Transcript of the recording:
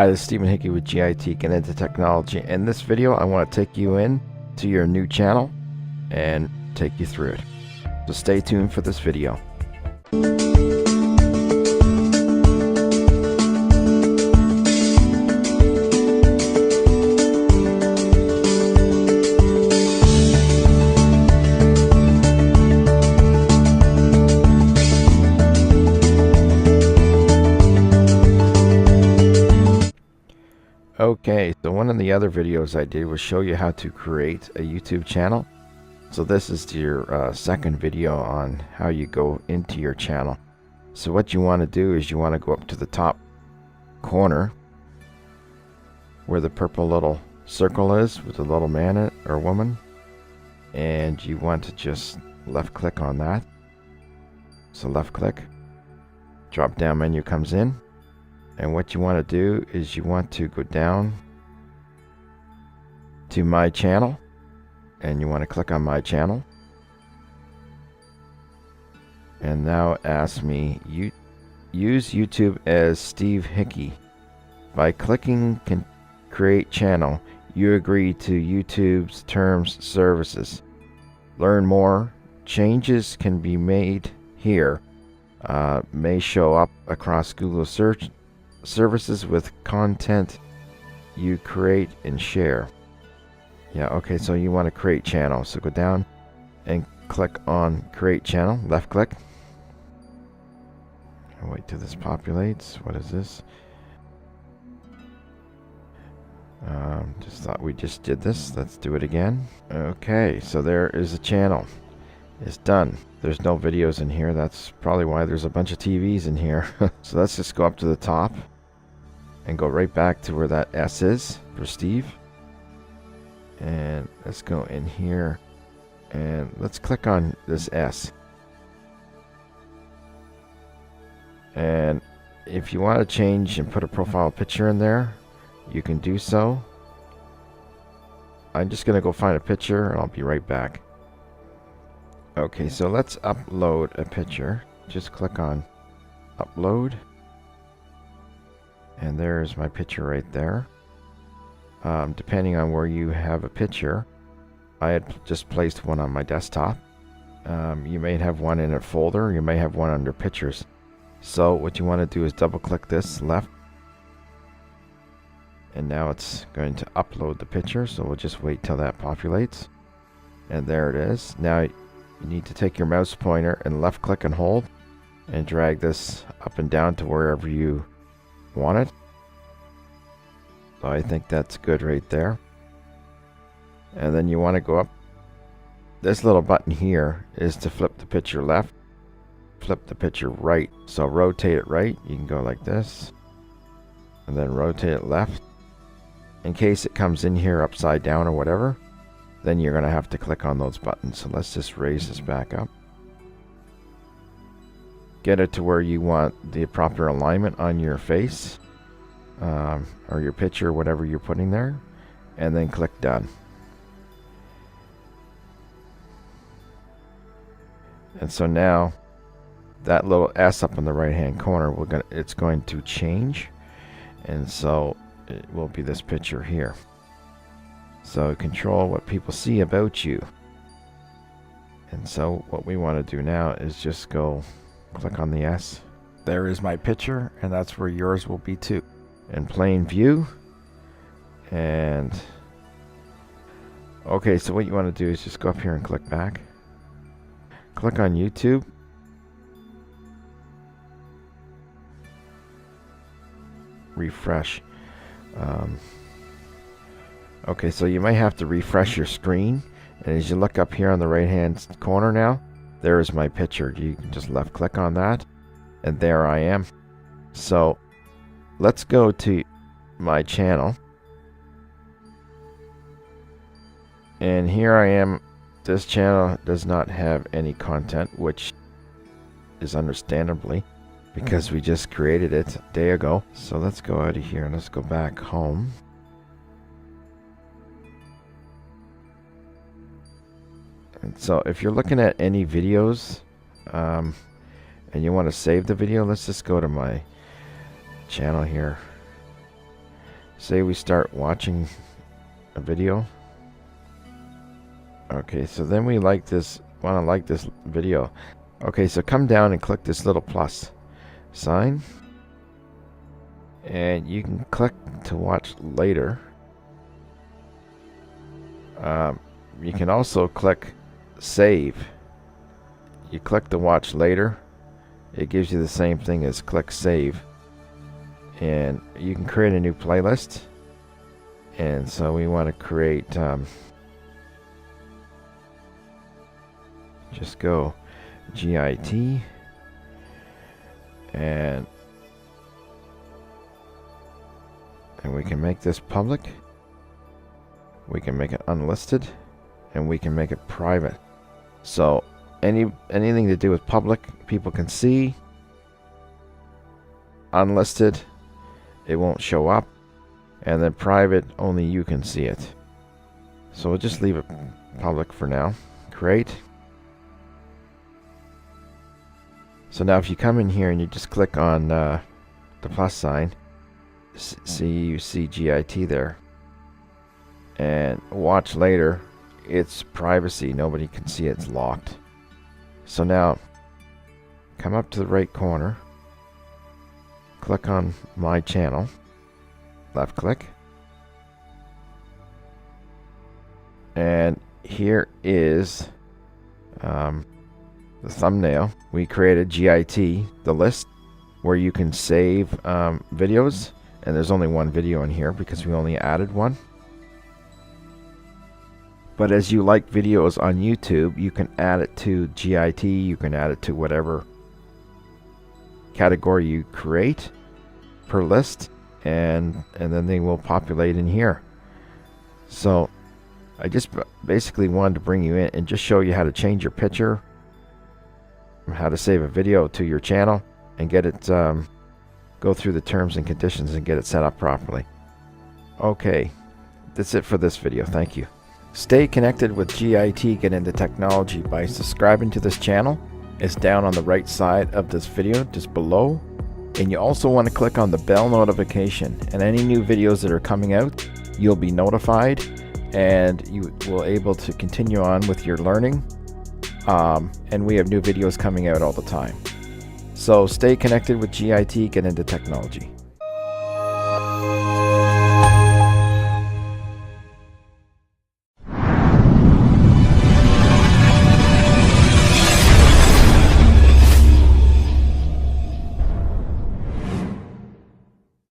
Hi, this is Stephen Hickey with GIT, Getting Into Technology. In this video, I want to take you in to your new channel and take you through it. So stay tuned for this video. Okay, so one of the other videos I did was show you how to create a YouTube channel. So this is your second video on how you go into your channel. So what you want to do is you want to go up to the top corner where the purple little circle is with a little man in it, or woman, and you want to just left click on that. So left click, drop down menu comes in. And what you want to do is you want to go down to my channel, and you want to click on my channel. And now ask me, use YouTube as Steve Hickey. By clicking create channel, you agree to YouTube's terms services. Learn more. Changes can be made here. May show up across Google search services with content you create and share. Yeah, okay, so you want to create channel. So go down and click on create channel, left click. I'll wait till this populates. What is this? Just thought we just did this. Let's do it again. Okay, so there is a channel. It's done. There's no videos in here. That's probably why there's a bunch of TVs in here. So let's just go up to the top and go right back to where that S is for Steve. And let's go in here and let's click on this S. And if you want to change and put a profile picture in there, you can do so. I'm just going to go find a picture and I'll be right back. Okay, so let's upload a picture. Just click on upload. And there's my picture right there. Depending on where you have a picture, I had just placed one on my desktop. You may have one in a folder, you may have one under pictures. So what you want to do is double click this left. And now it's going to upload the picture, so we'll just wait till that populates. And there it is. Now you need to take your mouse pointer and left click and hold and drag this up and down to wherever you want it. So I think that's good right there. And then you want to go up. This little button here is to flip the picture left, flip the picture right. So rotate it right. You can go like this and then rotate it left. In case it comes in here upside down or whatever, then you're going to have to click on those buttons. So let's just raise this back up. Get it to where you want the proper alignment on your face, or your picture, whatever you're putting there, and then click done. And so now that little S up in the right hand corner, it's going to change, and so it will be this picture here. So control what people see about you. And so what we want to do now is just go click on the S. There is my picture, and that's where yours will be too. In plain view. And okay, so what you want to do is just go up here and click back. Click on YouTube. Refresh. Okay, so you might have to refresh your screen. And as you look up here on the right hand corner now, there is my picture. You can just left click on that, and there I am. So let's go to my channel. And here I am. This channel does not have any content, which is understandably because we just created it a day ago. So let's go out of here and let's go back home. And so if you're looking at any videos and you want to save the video, let's just go to my channel here. say we start watching a video. Okay, so then we want to like this video. Okay, so come down and click this little plus sign, and you can click to watch later. You can also click save. You click to watch later, it gives you the same thing as click save, and you can create a new playlist. And so we want to create just go GIT, and we can make this public, we can make it unlisted, and we can make it private. So anything to do with public, people can see. Unlisted, it won't show up. And then private, only you can see it. So we'll just leave it public for now. Create. So now if you come in here and you just click on the plus sign, you see GIT there. And watch later, it's privacy. Nobody can see it. It's locked. So now, come up to the right corner, click on my channel, left click, and here is the thumbnail. We created GIT, the list where you can save videos, and there's only one video in here because we only added one. But as you like videos on YouTube, you can add it to GIT, you can add it to whatever category you create per list, and then they will populate in here. So I just basically wanted to bring you in and just show you how to change your picture, how to save a video to your channel, and get it, go through the terms and conditions and get it set up properly. Okay, that's it for this video. Thank you. Stay connected with GIT Get Into Technology by subscribing to this channel. It's down on the right side of this video, just below. And you also want to click on the bell notification, and any new videos that are coming out, you'll be notified, and you will able to continue on with your learning. And we have new videos coming out all the time. So stay connected with GIT Get Into Technology.